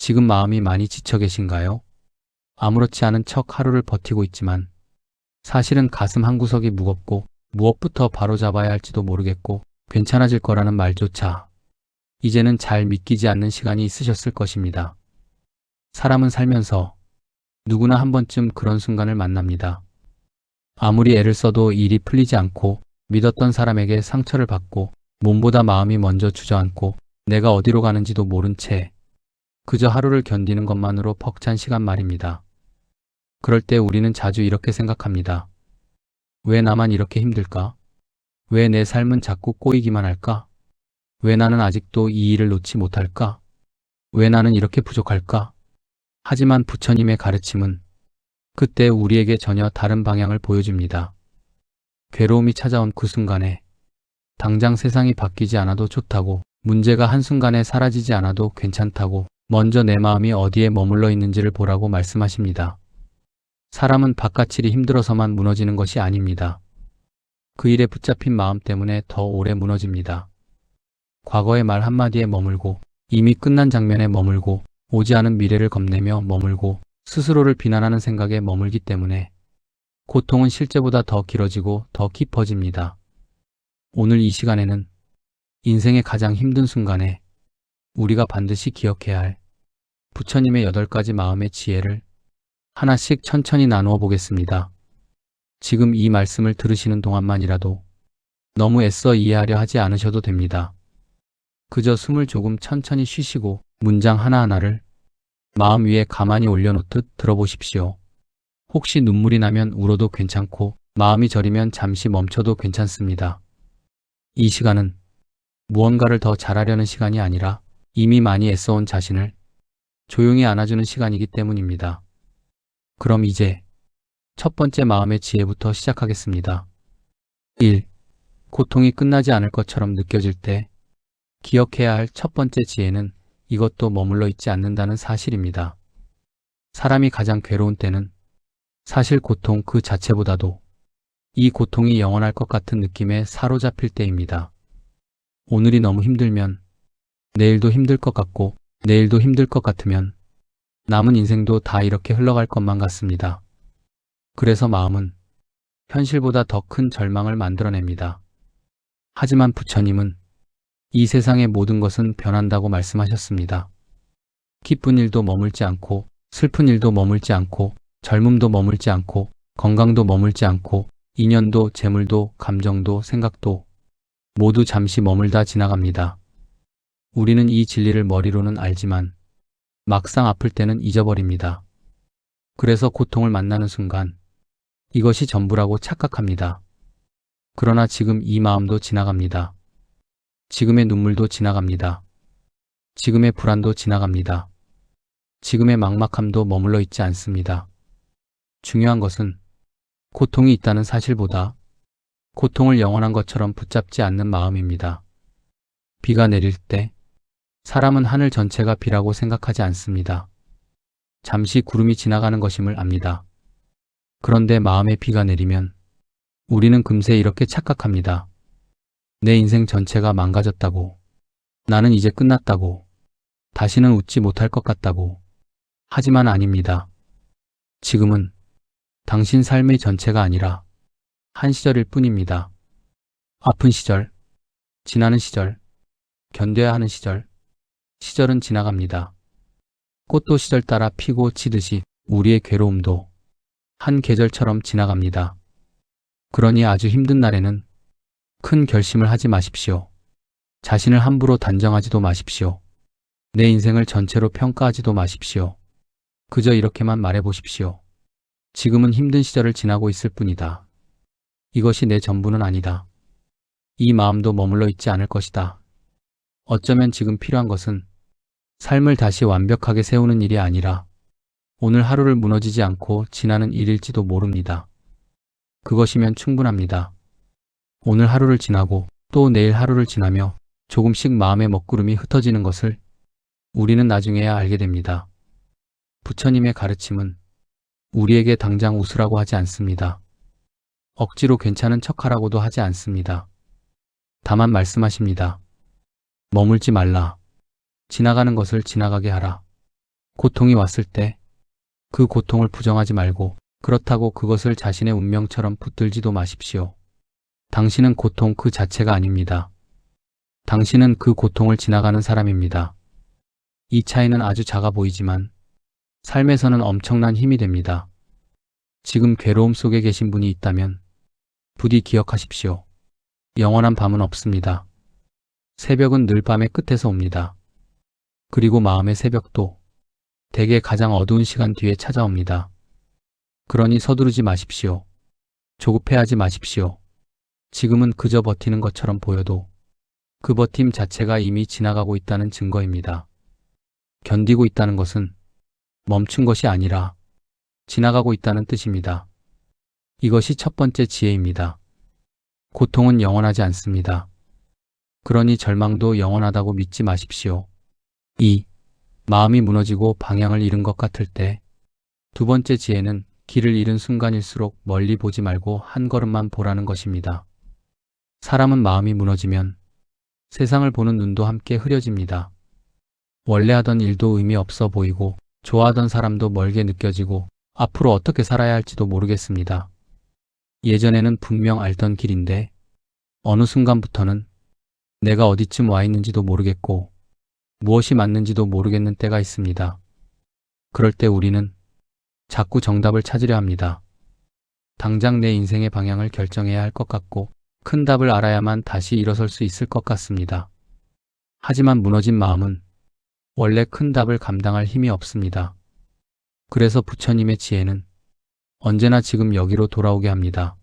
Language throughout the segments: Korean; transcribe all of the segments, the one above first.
지금 마음이 많이 지쳐 계신가요? 아무렇지 않은 척 하루를 버티고 있지만 사실은 가슴 한구석이 무겁고 무엇부터 바로잡아야 할지도 모르겠고 괜찮아질 거라는 말조차 이제는 잘 믿기지 않는 시간이 있으셨을 것입니다. 사람은 살면서 누구나 한 번쯤 그런 순간을 만납니다. 아무리 애를 써도 일이 풀리지 않고 믿었던 사람에게 상처를 받고 몸보다 마음이 먼저 주저앉고 내가 어디로 가는지도 모른 채 그저 하루를 견디는 것만으로 벅찬 시간 말입니다. 그럴 때 우리는 자주 이렇게 생각합니다. 왜 나만 이렇게 힘들까? 왜 내 삶은 자꾸 꼬이기만 할까? 왜 나는 아직도 이 일을 놓지 못할까? 왜 나는 이렇게 부족할까? 하지만 부처님의 가르침은 그때 우리에게 전혀 다른 방향을 보여줍니다. 괴로움이 찾아온 그 순간에 당장 세상이 바뀌지 않아도 좋다고, 문제가 한순간에 사라지지 않아도 괜찮다고, 먼저 내 마음이 어디에 머물러 있는지를 보라고 말씀하십니다. 사람은 바깥일이 힘들어서만 무너지는 것이 아닙니다. 그 일에 붙잡힌 마음 때문에 더 오래 무너집니다. 과거의 말 한마디에 머물고, 이미 끝난 장면에 머물고, 오지 않은 미래를 겁내며 머물고, 스스로를 비난하는 생각에 머물기 때문에 고통은 실제보다 더 길어지고 더 깊어집니다. 오늘 이 시간에는 인생의 가장 힘든 순간에 우리가 반드시 기억해야 할 부처님의 8가지 마음의 지혜를 하나씩 천천히 나누어 보겠습니다. 지금 이 말씀을 들으시는 동안만이라도 너무 애써 이해하려 하지 않으셔도 됩니다. 그저 숨을 조금 천천히 쉬시고 문장 하나하나를 마음 위에 가만히 올려놓듯 들어보십시오. 혹시 눈물이 나면 울어도 괜찮고 마음이 저리면 잠시 멈춰도 괜찮습니다. 이 시간은 무언가를 더 잘하려는 시간이 아니라 이미 많이 애써온 자신을 조용히 안아주는 시간이기 때문입니다. 그럼 이제 첫 번째 마음의 지혜부터 시작하겠습니다. 1. 고통이 끝나지 않을 것처럼 느껴질 때 기억해야 할 첫 번째 지혜는 이것도 머물러 있지 않는다는 사실입니다. 사람이 가장 괴로운 때는 사실 고통 그 자체보다도 이 고통이 영원할 것 같은 느낌에 사로잡힐 때입니다. 오늘이 너무 힘들면 내일도 힘들 것 같고 내일도 힘들 것 같으면 남은 인생도 다 이렇게 흘러갈 것만 같습니다. 그래서 마음은 현실보다 더 큰 절망을 만들어냅니다. 하지만 부처님은 이 세상의 모든 것은 변한다고 말씀하셨습니다. 기쁜 일도 머물지 않고 슬픈 일도 머물지 않고 젊음도 머물지 않고 건강도 머물지 않고 인연도 재물도 감정도 생각도 모두 잠시 머물다 지나갑니다. 우리는 이 진리를 머리로는 알지만 막상 아플 때는 잊어버립니다. 그래서 고통을 만나는 순간 이것이 전부라고 착각합니다. 그러나 지금 이 마음도 지나갑니다. 지금의 눈물도 지나갑니다. 지금의 불안도 지나갑니다. 지금의 막막함도 머물러 있지 않습니다. 중요한 것은 고통이 있다는 사실보다 고통을 영원한 것처럼 붙잡지 않는 마음입니다. 비가 내릴 때 사람은 하늘 전체가 비라고 생각하지 않습니다. 잠시 구름이 지나가는 것임을 압니다. 그런데 마음에 비가 내리면 우리는 금세 이렇게 착각합니다. 내 인생 전체가 망가졌다고, 나는 이제 끝났다고, 다시는 웃지 못할 것 같다고. 하지만 아닙니다. 지금은 당신 삶의 전체가 아니라 한 시절일 뿐입니다. 아픈 시절, 지나는 시절, 견뎌야 하는 시절, 시절은 지나갑니다. 꽃도 시절 따라 피고 지듯이 우리의 괴로움도 한 계절처럼 지나갑니다. 그러니 아주 힘든 날에는 큰 결심을 하지 마십시오. 자신을 함부로 단정하지도 마십시오. 내 인생을 전체로 평가하지도 마십시오. 그저 이렇게만 말해보십시오. 지금은 힘든 시절을 지나고 있을 뿐이다. 이것이 내 전부는 아니다. 이 마음도 머물러 있지 않을 것이다. 어쩌면 지금 필요한 것은 삶을 다시 완벽하게 세우는 일이 아니라 오늘 하루를 무너지지 않고 지나는 일일지도 모릅니다. 그것이면 충분합니다. 오늘 하루를 지나고 또 내일 하루를 지나며 조금씩 마음의 먹구름이 흩어지는 것을 우리는 나중에야 알게 됩니다. 부처님의 가르침은 우리에게 당장 웃으라고 하지 않습니다. 억지로 괜찮은 척하라고도 하지 않습니다. 다만 말씀하십니다. 머물지 말라. 지나가는 것을 지나가게 하라. 고통이 왔을 때 그 고통을 부정하지 말고 그렇다고 그것을 자신의 운명처럼 붙들지도 마십시오. 당신은 고통 그 자체가 아닙니다. 당신은 그 고통을 지나가는 사람입니다. 이 차이는 아주 작아 보이지만 삶에서는 엄청난 힘이 됩니다. 지금 괴로움 속에 계신 분이 있다면 부디 기억하십시오. 영원한 밤은 없습니다. 새벽은 늘 밤의 끝에서 옵니다. 그리고 마음의 새벽도 대개 가장 어두운 시간 뒤에 찾아옵니다. 그러니 서두르지 마십시오. 조급해하지 마십시오. 지금은 그저 버티는 것처럼 보여도 그 버팀 자체가 이미 지나가고 있다는 증거입니다. 견디고 있다는 것은 멈춘 것이 아니라 지나가고 있다는 뜻입니다. 이것이 첫 번째 지혜입니다. 고통은 영원하지 않습니다. 그러니 절망도 영원하다고 믿지 마십시오. 2. 마음이 무너지고 방향을 잃은 것 같을 때 두 번째 지혜는 길을 잃은 순간일수록 멀리 보지 말고 한 걸음만 보라는 것입니다. 사람은 마음이 무너지면 세상을 보는 눈도 함께 흐려집니다. 원래 하던 일도 의미 없어 보이고 좋아하던 사람도 멀게 느껴지고 앞으로 어떻게 살아야 할지도 모르겠습니다. 예전에는 분명 알던 길인데 어느 순간부터는 내가 어디쯤 와 있는지도 모르겠고 무엇이 맞는지도 모르겠는 때가 있습니다. 그럴 때 우리는 자꾸 정답을 찾으려 합니다. 당장 내 인생의 방향을 결정해야 할 것 같고 큰 답을 알아야만 다시 일어설 수 있을 것 같습니다. 하지만 무너진 마음은 원래 큰 답을 감당할 힘이 없습니다. 그래서 부처님의 지혜는 언제나 지금 여기로 돌아오게 합니다.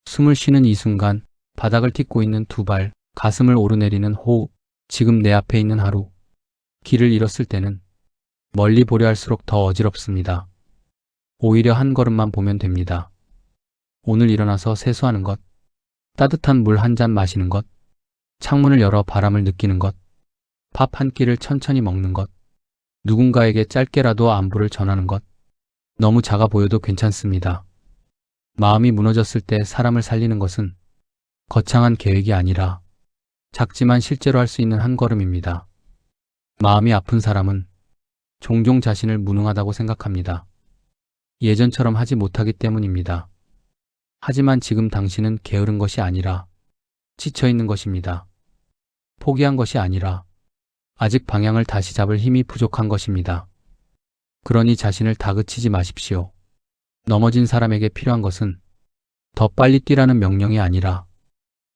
숨을 쉬는 이 순간, 바닥을 딛고 있는 두 발, 가슴을 오르내리는 호흡, 지금 내 앞에 있는 하루. 길을 잃었을 때는 멀리 보려 할수록 더 어지럽습니다. 오히려 한 걸음만 보면 됩니다. 오늘 일어나서 세수하는 것, 따뜻한 물 한 잔 마시는 것, 창문을 열어 바람을 느끼는 것, 밥 한 끼를 천천히 먹는 것, 누군가에게 짧게라도 안부를 전하는 것, 너무 작아 보여도 괜찮습니다. 마음이 무너졌을 때 사람을 살리는 것은 거창한 계획이 아니라 작지만 실제로 할 수 있는 한 걸음입니다. 마음이 아픈 사람은 종종 자신을 무능하다고 생각합니다. 예전처럼 하지 못하기 때문입니다. 하지만 지금 당신은 게으른 것이 아니라 지쳐있는 것입니다. 포기한 것이 아니라 아직 방향을 다시 잡을 힘이 부족한 것입니다. 그러니 자신을 다그치지 마십시오. 넘어진 사람에게 필요한 것은 더 빨리 뛰라는 명령이 아니라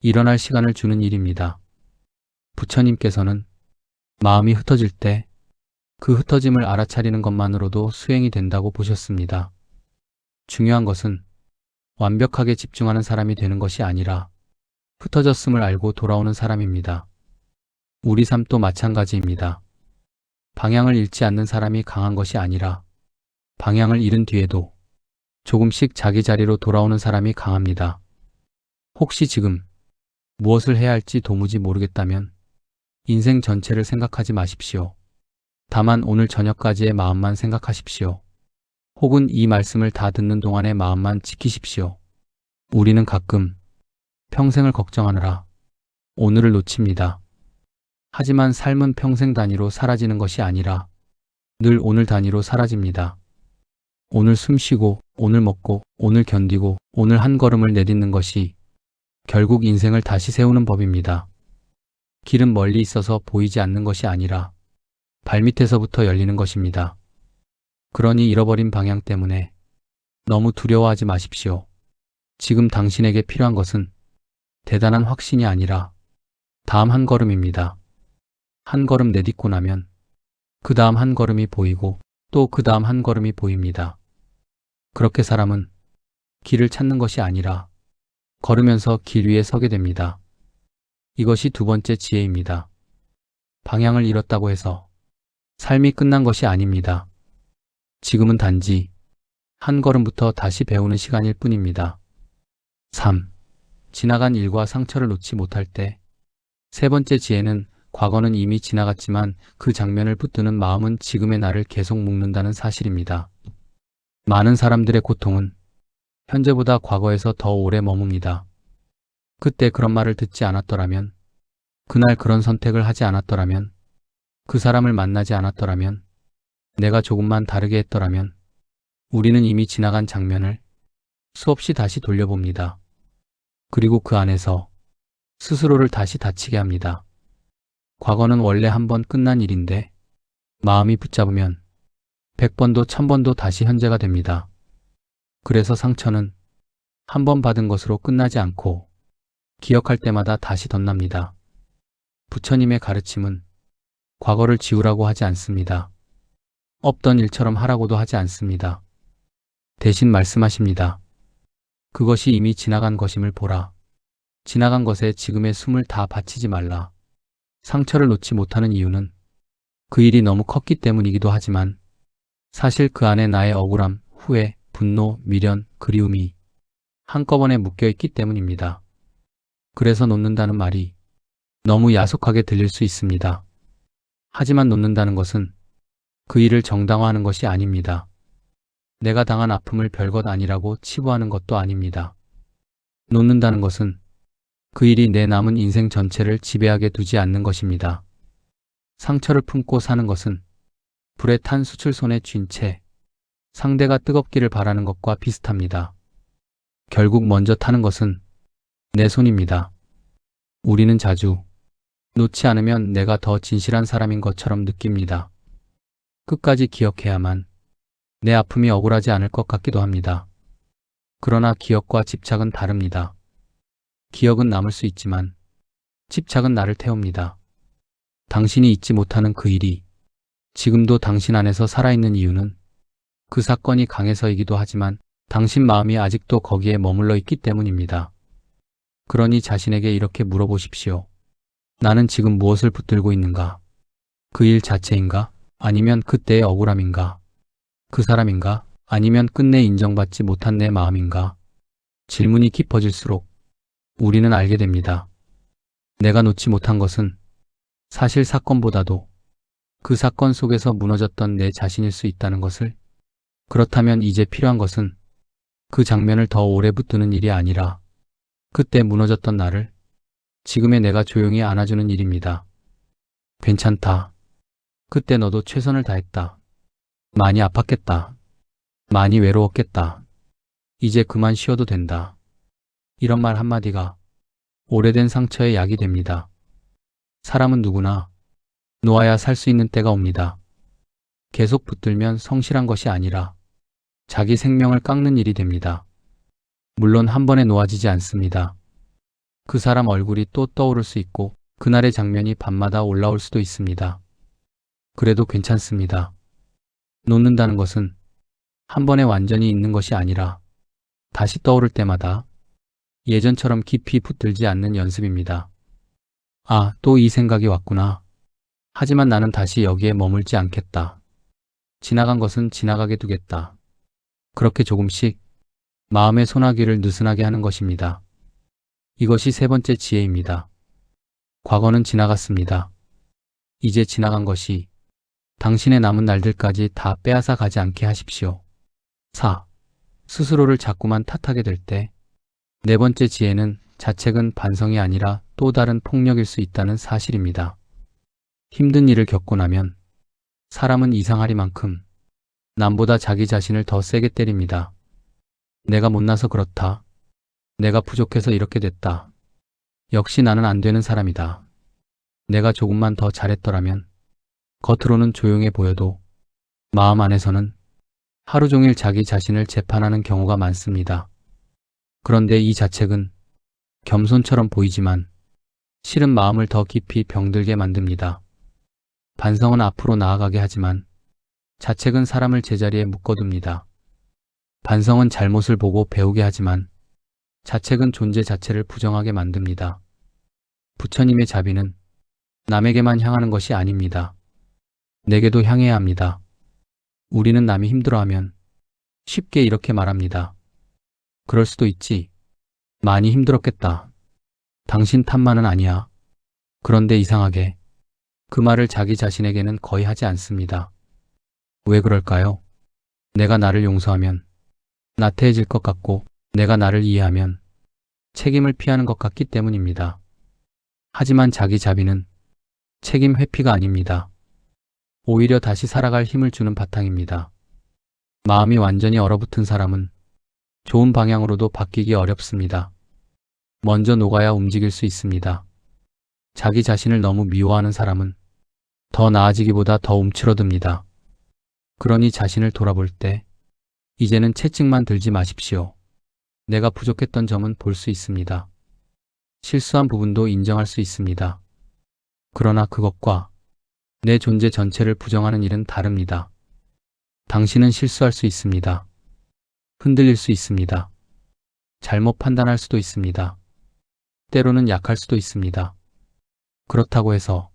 일어날 시간을 주는 일입니다. 부처님께서는 마음이 흩어질 때 그 흩어짐을 알아차리는 것만으로도 수행이 된다고 보셨습니다. 중요한 것은 완벽하게 집중하는 사람이 되는 것이 아니라 흩어졌음을 알고 돌아오는 사람입니다. 우리 삶도 마찬가지입니다. 방향을 잃지 않는 사람이 강한 것이 아니라 방향을 잃은 뒤에도 조금씩 자기 자리로 돌아오는 사람이 강합니다. 혹시 지금 무엇을 해야 할지 도무지 모르겠다면 인생 전체를 생각하지 마십시오. 다만 오늘 저녁까지의 마음만 생각하십시오. 혹은 이 말씀을 다 듣는 동안의 마음만 지키십시오. 우리는 가끔 평생을 걱정하느라 오늘을 놓칩니다. 하지만 삶은 평생 단위로 사라지는 것이 아니라 늘 오늘 단위로 사라집니다. 오늘 숨쉬고, 오늘 먹고, 오늘 견디고, 오늘 한 걸음을 내딛는 것이 결국 인생을 다시 세우는 법입니다. 길은 멀리 있어서 보이지 않는 것이 아니라 발밑에서부터 열리는 것입니다. 그러니 잃어버린 방향 때문에 너무 두려워하지 마십시오. 지금 당신에게 필요한 것은 대단한 확신이 아니라 다음 한 걸음입니다. 한 걸음 내딛고 나면 그 다음 한 걸음이 보이고 또 그 다음 한 걸음이 보입니다. 그렇게 사람은 길을 찾는 것이 아니라 걸으면서 길 위에 서게 됩니다. 이것이 두 번째 지혜입니다. 방향을 잃었다고 해서 삶이 끝난 것이 아닙니다. 지금은 단지 한 걸음부터 다시 배우는 시간일 뿐입니다. 3. 지나간 일과 상처를 놓지 못할 때 세 번째 지혜는 과거는 이미 지나갔지만 그 장면을 붙드는 마음은 지금의 나를 계속 묶는다는 사실입니다. 많은 사람들의 고통은 현재보다 과거에서 더 오래 머뭅니다. 그때 그런 말을 듣지 않았더라면, 그날 그런 선택을 하지 않았더라면, 그 사람을 만나지 않았더라면, 내가 조금만 다르게 했더라면 우리는 이미 지나간 장면을 수없이 다시 돌려봅니다. 그리고 그 안에서 스스로를 다시 다치게 합니다. 과거는 원래 한 번 끝난 일인데 마음이 붙잡으면 100번도 1000번도 다시 현재가 됩니다. 그래서 상처는 한 번 받은 것으로 끝나지 않고 기억할 때마다 다시 덧납니다. 부처님의 가르침은 과거를 지우라고 하지 않습니다. 없던 일처럼 하라고도 하지 않습니다. 대신 말씀하십니다. 그것이 이미 지나간 것임을 보라. 지나간 것에 지금의 숨을 다 바치지 말라. 상처를 놓지 못하는 이유는 그 일이 너무 컸기 때문이기도 하지만 사실 그 안에 나의 억울함, 후회, 분노, 미련, 그리움이 한꺼번에 묶여있기 때문입니다. 그래서 놓는다는 말이 너무 야속하게 들릴 수 있습니다. 하지만 놓는다는 것은 그 일을 정당화하는 것이 아닙니다. 내가 당한 아픔을 별것 아니라고 치부하는 것도 아닙니다. 놓는다는 것은 그 일이 내 남은 인생 전체를 지배하게 두지 않는 것입니다. 상처를 품고 사는 것은 불에 탄 수출손에 쥔 채 상대가 뜨겁기를 바라는 것과 비슷합니다. 결국 먼저 타는 것은 내 손입니다. 우리는 자주 놓지 않으면 내가 더 진실한 사람인 것처럼 느낍니다. 끝까지 기억해야만 내 아픔이 억울하지 않을 것 같기도 합니다. 그러나 기억과 집착은 다릅니다. 기억은 남을 수 있지만 집착은 나를 태웁니다. 당신이 잊지 못하는 그 일이 지금도 당신 안에서 살아있는 이유는 그 사건이 강해서이기도 하지만 당신 마음이 아직도 거기에 머물러 있기 때문입니다. 그러니 자신에게 이렇게 물어보십시오. 나는 지금 무엇을 붙들고 있는가? 그 일 자체인가? 아니면 그때의 억울함인가? 그 사람인가? 아니면 끝내 인정받지 못한 내 마음인가? 질문이 깊어질수록 우리는 알게 됩니다. 내가 놓지 못한 것은 사실 사건보다도 그 사건 속에서 무너졌던 내 자신일 수 있다는 것을. 그렇다면 이제 필요한 것은 그 장면을 더 오래 붙드는 일이 아니라 그때 무너졌던 나를 지금의 내가 조용히 안아주는 일입니다. 괜찮다. 그때 너도 최선을 다했다. 많이 아팠겠다. 많이 외로웠겠다. 이제 그만 쉬어도 된다. 이런 말 한마디가 오래된 상처의 약이 됩니다. 사람은 누구나 놓아야 살 수 있는 때가 옵니다. 계속 붙들면 성실한 것이 아니라 자기 생명을 깎는 일이 됩니다. 물론 한 번에 놓아지지 않습니다. 그 사람 얼굴이 또 떠오를 수 있고 그날의 장면이 밤마다 올라올 수도 있습니다. 그래도 괜찮습니다. 놓는다는 것은 한 번에 완전히 잊는 것이 아니라 다시 떠오를 때마다 예전처럼 깊이 붙들지 않는 연습입니다. 아, 또 이 생각이 왔구나. 하지만 나는 다시 여기에 머물지 않겠다. 지나간 것은 지나가게 두겠다. 그렇게 조금씩 마음의 소나기를 느슨하게 하는 것입니다. 이것이 세 번째 지혜입니다. 과거는 지나갔습니다. 이제 지나간 것이 당신의 남은 날들까지 다 빼앗아 가지 않게 하십시오. 4. 스스로를 자꾸만 탓하게 될 때. 네 번째 지혜는 자책은 반성이 아니라 또 다른 폭력일 수 있다는 사실입니다. 힘든 일을 겪고 나면 사람은 이상하리만큼 남보다 자기 자신을 더 세게 때립니다. 내가 못나서 그렇다. 내가 부족해서 이렇게 됐다. 역시 나는 안 되는 사람이다. 내가 조금만 더 잘했더라면. 겉으로는 조용해 보여도 마음 안에서는 하루 종일 자기 자신을 재판하는 경우가 많습니다. 그런데 이 자책은 겸손처럼 보이지만 실은 마음을 더 깊이 병들게 만듭니다. 반성은 앞으로 나아가게 하지만 자책은 사람을 제자리에 묶어둡니다. 반성은 잘못을 보고 배우게 하지만 자책은 존재 자체를 부정하게 만듭니다. 부처님의 자비는 남에게만 향하는 것이 아닙니다. 내게도 향해야 합니다. 우리는 남이 힘들어하면 쉽게 이렇게 말합니다. 그럴 수도 있지. 많이 힘들었겠다. 당신 탓만은 아니야. 그런데 이상하게 그 말을 자기 자신에게는 거의 하지 않습니다. 왜 그럴까요? 내가 나를 용서하면 나태해질 것 같고 내가 나를 이해하면 책임을 피하는 것 같기 때문입니다. 하지만 자기 자비는 책임 회피가 아닙니다. 오히려 다시 살아갈 힘을 주는 바탕입니다. 마음이 완전히 얼어붙은 사람은 좋은 방향으로도 바뀌기 어렵습니다. 먼저 녹아야 움직일 수 있습니다. 자기 자신을 너무 미워하는 사람은 더 나아지기보다 더 움츠러듭니다. 그러니 자신을 돌아볼 때 이제는 채찍만 들지 마십시오. 내가 부족했던 점은 볼 수 있습니다. 실수한 부분도 인정할 수 있습니다. 그러나 그것과 내 존재 전체를 부정하는 일은 다릅니다. 당신은 실수할 수 있습니다. 흔들릴 수 있습니다. 잘못 판단할 수도 있습니다. 때로는 약할 수도 있습니다. 그렇다고 해서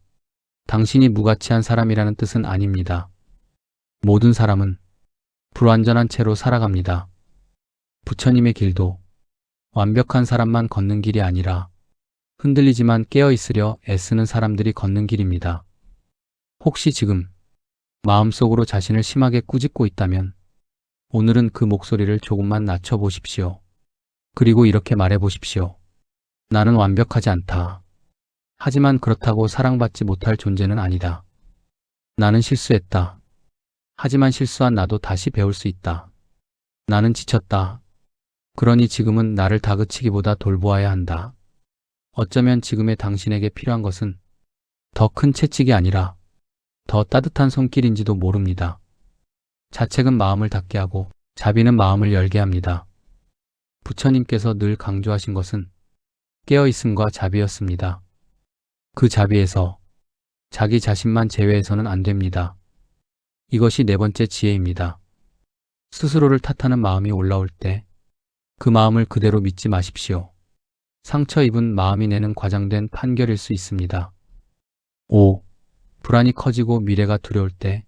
당신이 무가치한 사람이라는 뜻은 아닙니다. 모든 사람은 불완전한 채로 살아갑니다. 부처님의 길도 완벽한 사람만 걷는 길이 아니라 흔들리지만 깨어있으려 애쓰는 사람들이 걷는 길입니다. 혹시 지금 마음속으로 자신을 심하게 꾸짖고 있다면 오늘은 그 목소리를 조금만 낮춰보십시오. 그리고 이렇게 말해보십시오. 나는 완벽하지 않다. 하지만 그렇다고 사랑받지 못할 존재는 아니다. 나는 실수했다. 하지만 실수한 나도 다시 배울 수 있다. 나는 지쳤다. 그러니 지금은 나를 다그치기보다 돌보아야 한다. 어쩌면 지금의 당신에게 필요한 것은 더 큰 채찍이 아니라 더 따뜻한 손길인지도 모릅니다. 자책은 마음을 닫게 하고 자비는 마음을 열게 합니다. 부처님께서 늘 강조하신 것은 깨어있음과 자비였습니다. 그 자비에서 자기 자신만 제외해서는 안 됩니다. 이것이 네 번째 지혜입니다. 스스로를 탓하는 마음이 올라올 때 그 마음을 그대로 믿지 마십시오. 상처 입은 마음이 내는 과장된 판결일 수 있습니다. 5. 불안이 커지고 미래가 두려울 때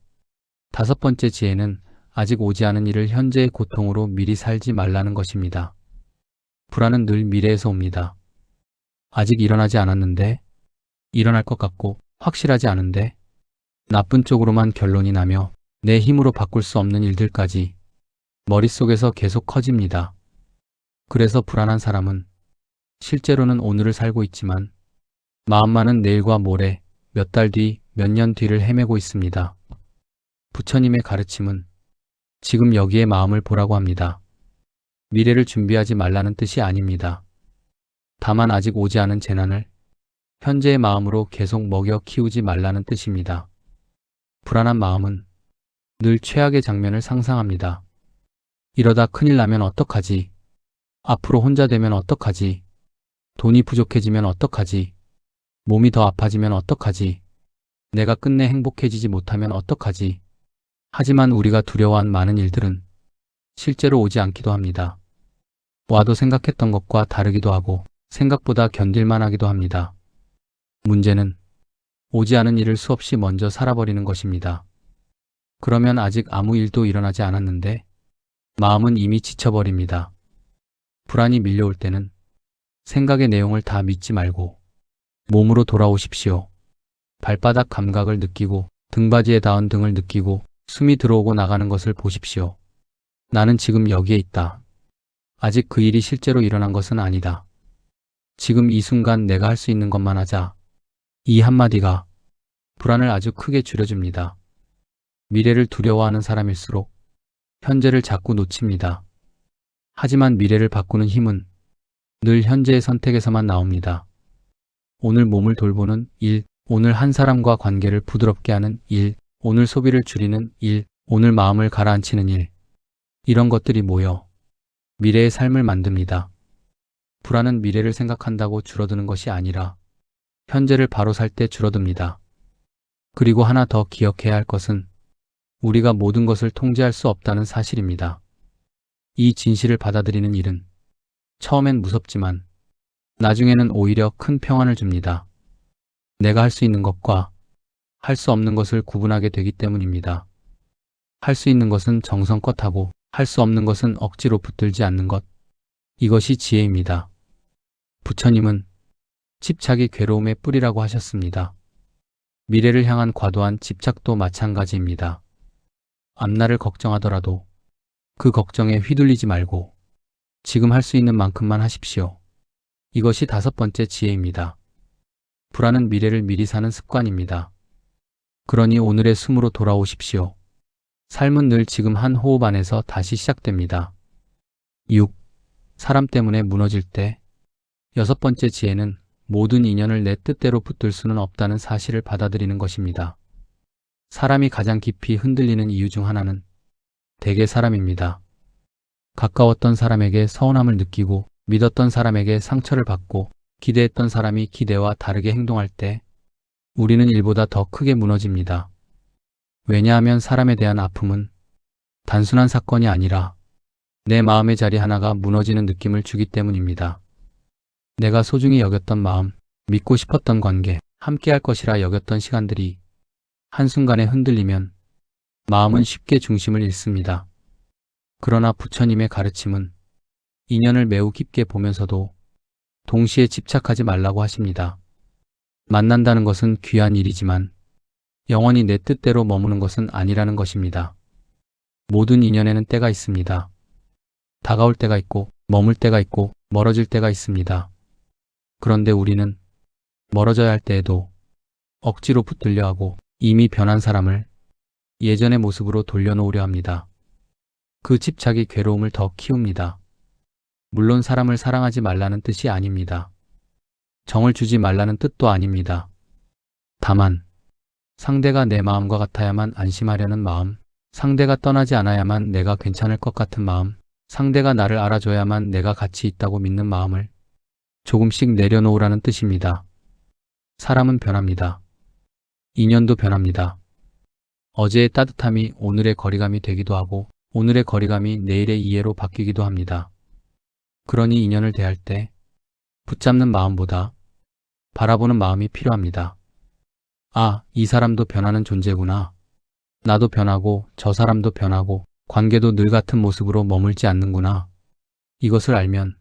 다섯 번째 지혜는 아직 오지 않은 일을 현재의 고통으로 미리 살지 말라는 것입니다. 불안은 늘 미래에서 옵니다. 아직 일어나지 않았는데, 일어날 것 같고 확실하지 않은데, 나쁜 쪽으로만 결론이 나며 내 힘으로 바꿀 수 없는 일들까지 머릿속에서 계속 커집니다. 그래서 불안한 사람은 실제로는 오늘을 살고 있지만 마음만은 내일과 모레, 몇 달 뒤, 몇 년 뒤를 헤매고 있습니다. 부처님의 가르침은 지금 여기에 마음을 보라고 합니다. 미래를 준비하지 말라는 뜻이 아닙니다. 다만 아직 오지 않은 재난을 현재의 마음으로 계속 먹여 키우지 말라는 뜻입니다. 불안한 마음은 늘 최악의 장면을 상상합니다. 이러다 큰일 나면 어떡하지? 앞으로 혼자 되면 어떡하지? 돈이 부족해지면 어떡하지? 몸이 더 아파지면 어떡하지? 내가 끝내 행복해지지 못하면 어떡하지? 하지만 우리가 두려워한 많은 일들은 실제로 오지 않기도 합니다. 와도 생각했던 것과 다르기도 하고 생각보다 견딜만 하기도 합니다. 문제는 오지 않은 일을 수없이 먼저 살아버리는 것입니다. 그러면 아직 아무 일도 일어나지 않았는데 마음은 이미 지쳐버립니다. 불안이 밀려올 때는 생각의 내용을 다 믿지 말고 몸으로 돌아오십시오. 발바닥 감각을 느끼고 등받이에 닿은 등을 느끼고 숨이 들어오고 나가는 것을 보십시오. 나는 지금 여기에 있다. 아직 그 일이 실제로 일어난 것은 아니다. 지금 이 순간 내가 할 수 있는 것만 하자. 이 한마디가 불안을 아주 크게 줄여줍니다. 미래를 두려워하는 사람일수록 현재를 자꾸 놓칩니다. 하지만 미래를 바꾸는 힘은 늘 현재의 선택에서만 나옵니다. 오늘 몸을 돌보는 일, 오늘 한 사람과 관계를 부드럽게 하는 일, 오늘 소비를 줄이는 일, 오늘 마음을 가라앉히는 일, 이런 것들이 모여 미래의 삶을 만듭니다. 불안은 미래를 생각한다고 줄어드는 것이 아니라 현재를 바로 살 때 줄어듭니다. 그리고 하나 더 기억해야 할 것은 우리가 모든 것을 통제할 수 없다는 사실입니다. 이 진실을 받아들이는 일은 처음엔 무섭지만 나중에는 오히려 큰 평안을 줍니다. 내가 할 수 있는 것과 할 수 없는 것을 구분하게 되기 때문입니다. 할 수 있는 것은 정성껏 하고 할 수 없는 것은 억지로 붙들지 않는 것. 이것이 지혜입니다. 부처님은 집착이 괴로움의 뿌리라고 하셨습니다. 미래를 향한 과도한 집착도 마찬가지입니다. 앞날을 걱정하더라도 그 걱정에 휘둘리지 말고 지금 할 수 있는 만큼만 하십시오. 이것이 다섯 번째 지혜입니다. 불안은 미래를 미리 사는 습관입니다. 그러니 오늘의 숨으로 돌아오십시오. 삶은 늘 지금 한 호흡 안에서 다시 시작됩니다. 6. 사람 때문에 무너질 때. 여섯 번째 지혜는 모든 인연을 내 뜻대로 붙들 수는 없다는 사실을 받아들이는 것입니다. 사람이 가장 깊이 흔들리는 이유 중 하나는 대개 사람입니다. 가까웠던 사람에게 서운함을 느끼고 믿었던 사람에게 상처를 받고 기대했던 사람이 기대와 다르게 행동할 때 우리는 일보다 더 크게 무너집니다. 왜냐하면 사람에 대한 아픔은 단순한 사건이 아니라 내 마음의 자리 하나가 무너지는 느낌을 주기 때문입니다. 내가 소중히 여겼던 마음, 믿고 싶었던 관계, 함께할 것이라 여겼던 시간들이 한순간에 흔들리면 마음은 쉽게 중심을 잃습니다. 그러나 부처님의 가르침은 인연을 매우 깊게 보면서도 동시에 집착하지 말라고 하십니다. 만난다는 것은 귀한 일이지만 영원히 내 뜻대로 머무는 것은 아니라는 것입니다. 모든 인연에는 때가 있습니다. 다가올 때가 있고 머물 때가 있고 멀어질 때가 있습니다. 그런데 우리는 멀어져야 할 때에도 억지로 붙들려 하고 이미 변한 사람을 예전의 모습으로 돌려놓으려 합니다. 그 집착이 괴로움을 더 키웁니다. 물론 사람을 사랑하지 말라는 뜻이 아닙니다. 정을 주지 말라는 뜻도 아닙니다. 다만 상대가 내 마음과 같아야만 안심하려는 마음, 상대가 떠나지 않아야만 내가 괜찮을 것 같은 마음, 상대가 나를 알아줘야만 내가 가치 있다고 믿는 마음을 조금씩 내려놓으라는 뜻입니다. 사람은 변합니다. 인연도 변합니다. 어제의 따뜻함이 오늘의 거리감이 되기도 하고 오늘의 거리감이 내일의 이해로 바뀌기도 합니다. 그러니 인연을 대할 때 붙잡는 마음보다 바라보는 마음이 필요합니다. 아, 이 사람도 변하는 존재구나. 나도 변하고 저 사람도 변하고 관계도 늘 같은 모습으로 머물지 않는구나. 이것을 알면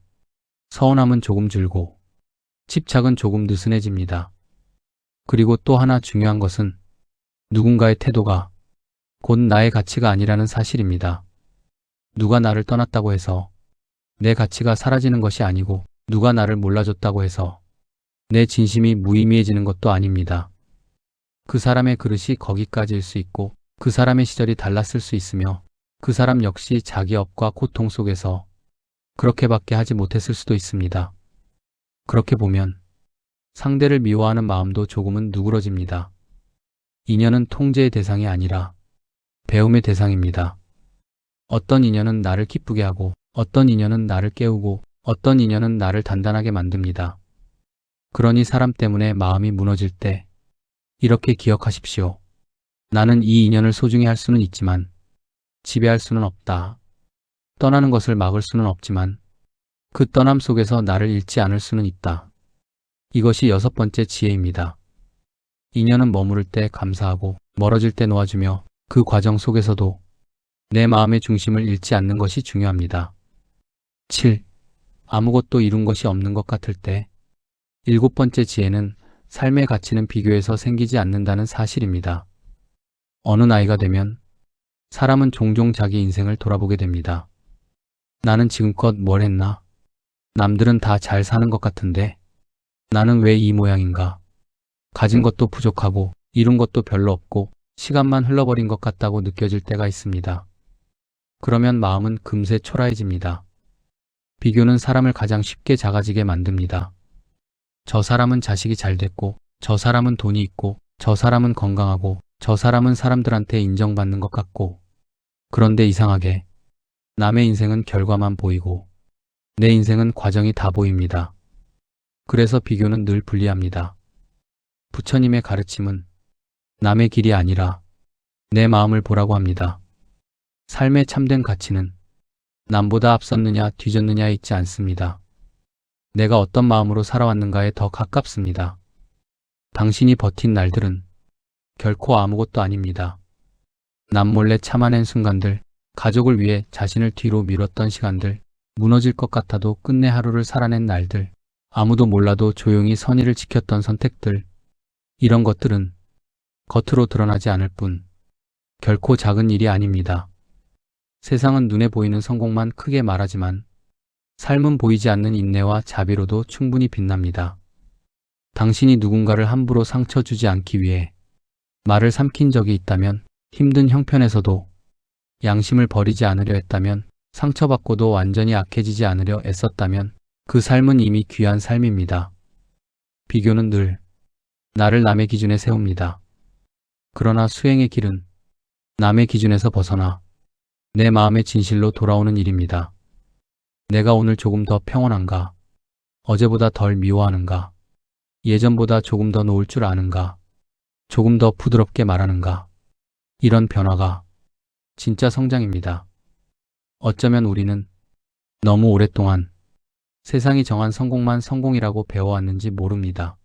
서운함은 조금 줄고 집착은 조금 느슨해집니다. 그리고 또 하나 중요한 것은 누군가의 태도가 곧 나의 가치가 아니라는 사실입니다. 누가 나를 떠났다고 해서 내 가치가 사라지는 것이 아니고 누가 나를 몰라줬다고 해서 내 진심이 무의미해지는 것도 아닙니다. 그 사람의 그릇이 거기까지일 수 있고 그 사람의 시절이 달랐을 수 있으며 그 사람 역시 자기 업과 고통 속에서 그렇게밖에 하지 못했을 수도 있습니다. 그렇게 보면 상대를 미워하는 마음도 조금은 누그러집니다. 인연은 통제의 대상이 아니라 배움의 대상입니다. 어떤 인연은 나를 기쁘게 하고 어떤 인연은 나를 깨우고 어떤 인연은 나를 단단하게 만듭니다. 그러니 사람 때문에 마음이 무너질 때 이렇게 기억하십시오. 나는 이 인연을 소중히 할 수는 있지만 지배할 수는 없다. 떠나는 것을 막을 수는 없지만 그 떠남 속에서 나를 잃지 않을 수는 있다. 이것이 여섯 번째 지혜입니다. 인연은 머무를 때 감사하고 멀어질 때 놓아주며 그 과정 속에서도 내 마음의 중심을 잃지 않는 것이 중요합니다. 7. 아무것도 이룬 것이 없는 것 같을 때. 일곱 번째 지혜는 삶의 가치는 비교에서 생기지 않는다는 사실입니다. 어느 나이가 되면 사람은 종종 자기 인생을 돌아보게 됩니다. 나는 지금껏 뭘 했나? 남들은 다 잘 사는 것 같은데 나는 왜 이 모양인가? 가진 것도 부족하고 이룬 것도 별로 없고 시간만 흘러버린 것 같다고 느껴질 때가 있습니다. 그러면 마음은 금세 초라해집니다. 비교는 사람을 가장 쉽게 작아지게 만듭니다. 저 사람은 자식이 잘 됐고 저 사람은 돈이 있고 저 사람은 건강하고 저 사람은 사람들한테 인정받는 것 같고 그런데 이상하게 남의 인생은 결과만 보이고 내 인생은 과정이 다 보입니다. 그래서 비교는 늘 불리합니다. 부처님의 가르침은 남의 길이 아니라 내 마음을 보라고 합니다. 삶의 참된 가치는 남보다 앞섰느냐 뒤졌느냐에 있지 않습니다. 내가 어떤 마음으로 살아왔는가에 더 가깝습니다. 당신이 버틴 날들은 결코 아무것도 아닙니다. 남몰래 참아낸 순간들, 가족을 위해 자신을 뒤로 미뤘던 시간들, 무너질 것 같아도 끝내 하루를 살아낸 날들, 아무도 몰라도 조용히 선의를 지켰던 선택들, 이런 것들은 겉으로 드러나지 않을 뿐 결코 작은 일이 아닙니다. 세상은 눈에 보이는 성공만 크게 말하지만 삶은 보이지 않는 인내와 자비로도 충분히 빛납니다. 당신이 누군가를 함부로 상처 주지 않기 위해 말을 삼킨 적이 있다면, 힘든 형편에서도 양심을 버리지 않으려 했다면, 상처받고도 완전히 악해지지 않으려 애썼다면 그 삶은 이미 귀한 삶입니다. 비교는 늘 나를 남의 기준에 세웁니다. 그러나 수행의 길은 남의 기준에서 벗어나 내 마음의 진실로 돌아오는 일입니다. 내가 오늘 조금 더 평온한가? 어제보다 덜 미워하는가? 예전보다 조금 더 놓을 줄 아는가? 조금 더 부드럽게 말하는가? 이런 변화가 진짜 성장입니다. 어쩌면 우리는 너무 오랫동안 세상이 정한 성공만 성공이라고 배워왔는지 모릅니다.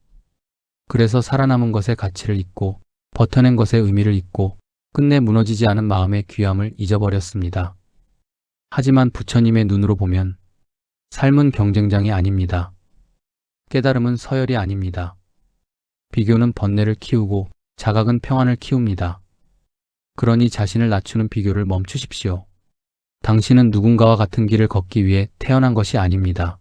그래서 살아남은 것의 가치를 잊고 버텨낸 것의 의미를 잊고 끝내 무너지지 않은 마음의 귀함을 잊어버렸습니다. 하지만 부처님의 눈으로 보면 삶은 경쟁장이 아닙니다. 깨달음은 서열이 아닙니다. 비교는 번뇌를 키우고 자각은 평안을 키웁니다. 그러니 자신을 낮추는 비교를 멈추십시오. 당신은 누군가와 같은 길을 걷기 위해 태어난 것이 아닙니다.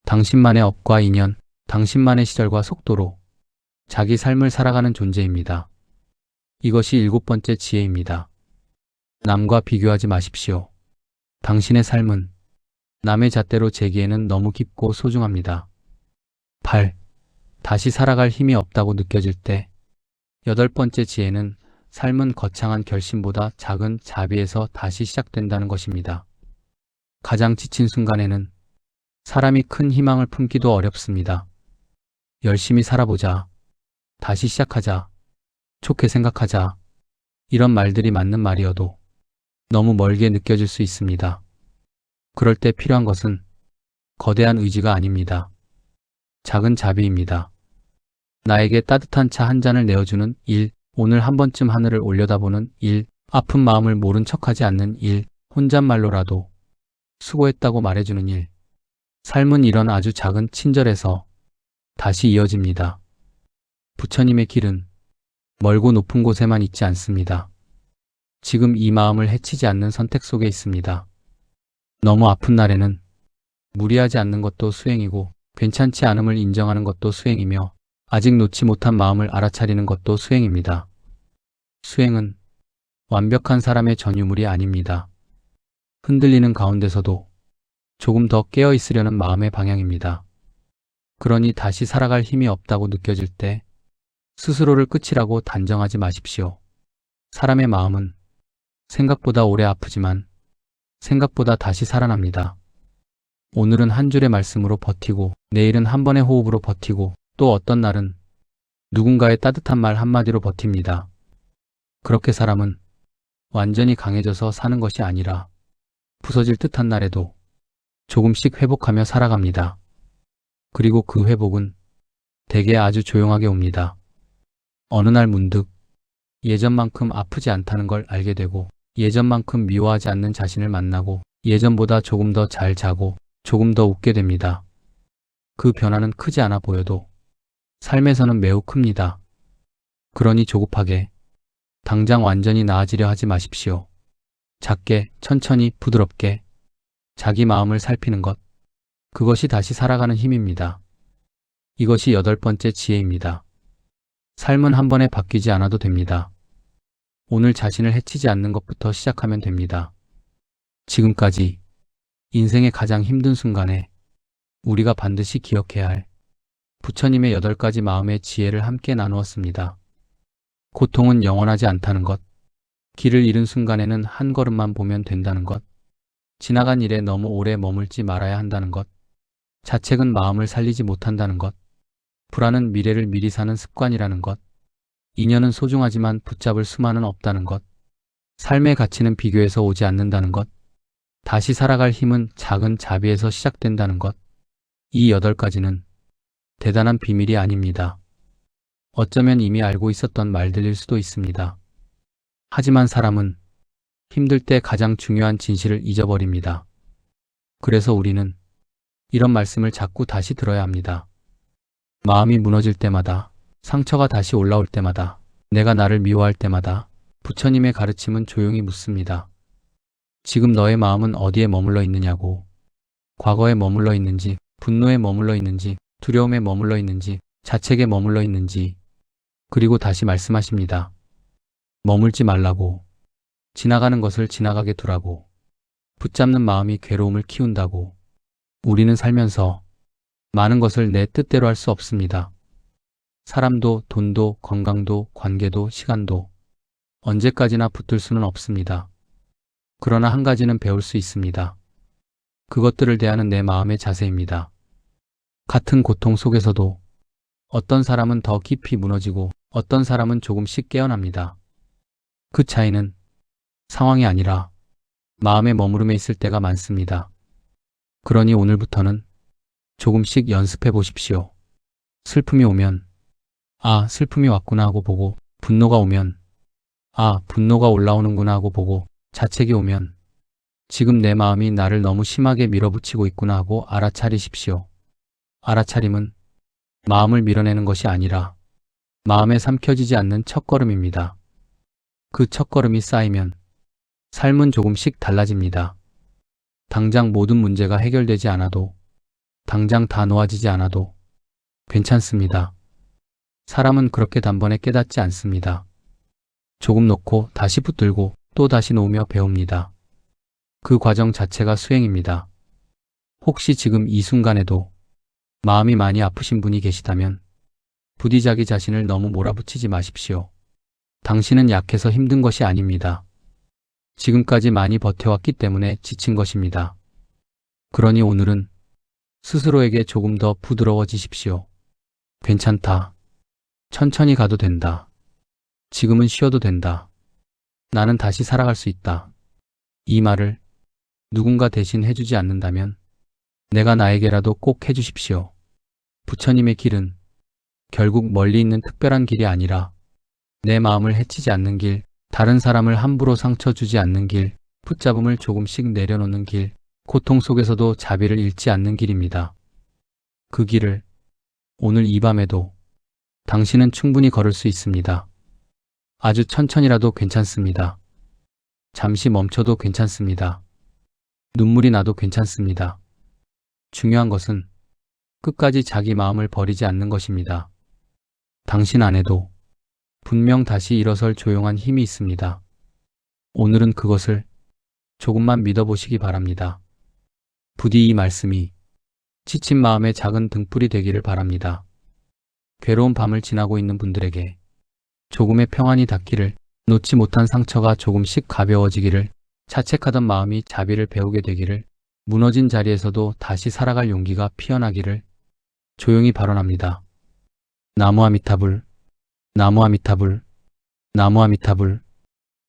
당신만의 업과 인연, 당신만의 시절과 속도로 자기 삶을 살아가는 존재입니다. 이것이 7번째 지혜입니다. 남과 비교하지 마십시오. 당신의 삶은 남의 잣대로 재기에는 너무 깊고 소중합니다. 8. 다시 살아갈 힘이 없다고 느껴질 때 8번째 지혜는 삶은 거창한 결심보다 작은 자비에서 다시 시작된다는 것입니다. 가장 지친 순간에는 사람이 큰 희망을 품기도 어렵습니다. 열심히 살아보자, 다시 시작하자, 좋게 생각하자, 이런 말들이 맞는 말이어도 너무 멀게 느껴질 수 있습니다. 그럴 때 필요한 것은 거대한 의지가 아닙니다. 작은 자비입니다. 나에게 따뜻한 차 한 잔을 내어주는 일, 오늘 한 번쯤 하늘을 올려다보는 일, 아픈 마음을 모른 척하지 않는 일, 혼잣말로라도 수고했다고 말해주는 일. 삶은 이런 아주 작은 친절에서 다시 이어집니다. 부처님의 길은 멀고 높은 곳에만 있지 않습니다. 지금 이 마음을 해치지 않는 선택 속에 있습니다. 너무 아픈 날에는 무리하지 않는 것도 수행이고 괜찮지 않음을 인정하는 것도 수행이며 아직 놓지 못한 마음을 알아차리는 것도 수행입니다. 수행은 완벽한 사람의 전유물이 아닙니다. 흔들리는 가운데서도 조금 더 깨어 있으려는 마음의 방향입니다. 그러니 다시 살아갈 힘이 없다고 느껴질 때 스스로를 끝이라고 단정하지 마십시오. 사람의 마음은 생각보다 오래 아프지만 생각보다 다시 살아납니다. 오늘은 한 줄의 말씀으로 버티고 내일은 한 번의 호흡으로 버티고 또 어떤 날은 누군가의 따뜻한 말 한마디로 버팁니다. 그렇게 사람은 완전히 강해져서 사는 것이 아니라 부서질 듯한 날에도 조금씩 회복하며 살아갑니다. 그리고 그 회복은 대개 아주 조용하게 옵니다. 어느 날 문득 예전만큼 아프지 않다는 걸 알게 되고 예전만큼 미워하지 않는 자신을 만나고 예전보다 조금 더 잘 자고 조금 더 웃게 됩니다. 그 변화는 크지 않아 보여도 삶에서는 매우 큽니다. 그러니 조급하게 당장 완전히 나아지려 하지 마십시오. 작게, 천천히, 부드럽게 자기 마음을 살피는 것, 그것이 다시 살아가는 힘입니다. 이것이 8번째 지혜입니다. 삶은 한 번에 바뀌지 않아도 됩니다. 오늘 자신을 해치지 않는 것부터 시작하면 됩니다. 지금까지 인생의 가장 힘든 순간에 우리가 반드시 기억해야 할 부처님의 8가지 마음의 지혜를 함께 나누었습니다. 고통은 영원하지 않다는 것, 길을 잃은 순간에는 한 걸음만 보면 된다는 것, 지나간 일에 너무 오래 머물지 말아야 한다는 것, 자책은 마음을 살리지 못한다는 것, 불안은 미래를 미리 사는 습관이라는 것, 인연은 소중하지만 붙잡을 수만은 없다는 것, 삶의 가치는 비교에서 오지 않는다는 것, 다시 살아갈 힘은 작은 자비에서 시작된다는 것, 이 8가지는 대단한 비밀이 아닙니다. 어쩌면 이미 알고 있었던 말들일 수도 있습니다. 하지만 사람은 힘들 때 가장 중요한 진실을 잊어버립니다. 그래서 우리는 이런 말씀을 자꾸 다시 들어야 합니다. 마음이 무너질 때마다, 상처가 다시 올라올 때마다, 내가 나를 미워할 때마다 부처님의 가르침은 조용히 묻습니다. 지금 너의 마음은 어디에 머물러 있느냐고. 과거에 머물러 있는지, 분노에 머물러 있는지, 두려움에 머물러 있는지, 자책에 머물러 있는지, 그리고 다시 말씀하십니다. 머물지 말라고. 지나가는 것을 지나가게 두라고. 붙잡는 마음이 괴로움을 키운다고. 우리는 살면서 많은 것을 내 뜻대로 할 수 없습니다. 사람도, 돈도, 건강도, 관계도, 시간도 언제까지나 붙들 수는 없습니다. 그러나 한 가지는 배울 수 있습니다. 그것들을 대하는 내 마음의 자세입니다. 같은 고통 속에서도 어떤 사람은 더 깊이 무너지고 어떤 사람은 조금씩 깨어납니다. 그 차이는 상황이 아니라 마음의 머무름에 있을 때가 많습니다. 그러니 오늘부터는 조금씩 연습해 보십시오. 슬픔이 오면 아, 슬픔이 왔구나 하고 보고, 분노가 오면 아, 분노가 올라오는구나 하고 보고, 자책이 오면 지금 내 마음이 나를 너무 심하게 밀어붙이고 있구나 하고 알아차리십시오. 알아차림은 마음을 밀어내는 것이 아니라 마음에 삼켜지지 않는 첫걸음입니다. 그 첫걸음이 쌓이면 삶은 조금씩 달라집니다. 당장 모든 문제가 해결되지 않아도, 당장 다 놓아지지 않아도 괜찮습니다. 사람은 그렇게 단번에 깨닫지 않습니다. 조금 놓고 다시 붙들고 또 다시 놓으며 배웁니다. 그 과정 자체가 수행입니다. 혹시 지금 이 순간에도 마음이 많이 아프신 분이 계시다면 부디 자기 자신을 너무 몰아붙이지 마십시오. 당신은 약해서 힘든 것이 아닙니다. 지금까지 많이 버텨왔기 때문에 지친 것입니다. 그러니 오늘은 스스로에게 조금 더 부드러워지십시오. 괜찮다. 천천히 가도 된다. 지금은 쉬어도 된다. 나는 다시 살아갈 수 있다. 이 말을 누군가 대신 해주지 않는다면 내가 나에게라도 꼭 해주십시오. 부처님의 길은 결국 멀리 있는 특별한 길이 아니라 내 마음을 해치지 않는 길, 다른 사람을 함부로 상처 주지 않는 길, 붙잡음을 조금씩 내려놓는 길, 고통 속에서도 자비를 잃지 않는 길입니다. 그 길을 오늘 이 밤에도 당신은 충분히 걸을 수 있습니다. 아주 천천히라도 괜찮습니다. 잠시 멈춰도 괜찮습니다. 눈물이 나도 괜찮습니다. 중요한 것은 끝까지 자기 마음을 버리지 않는 것입니다. 당신 안에도 분명 다시 일어설 조용한 힘이 있습니다. 오늘은 그것을 조금만 믿어보시기 바랍니다. 부디 이 말씀이 지친 마음의 작은 등불이 되기를 바랍니다. 괴로운 밤을 지나고 있는 분들에게 조금의 평안이 닿기를, 놓지 못한 상처가 조금씩 가벼워지기를, 자책하던 마음이 자비를 배우게 되기를, 무너진 자리에서도 다시 살아갈 용기가 피어나기를 조용히 발언합니다. 나무 아미타불, 나무 아미타불, 나무 아미타불.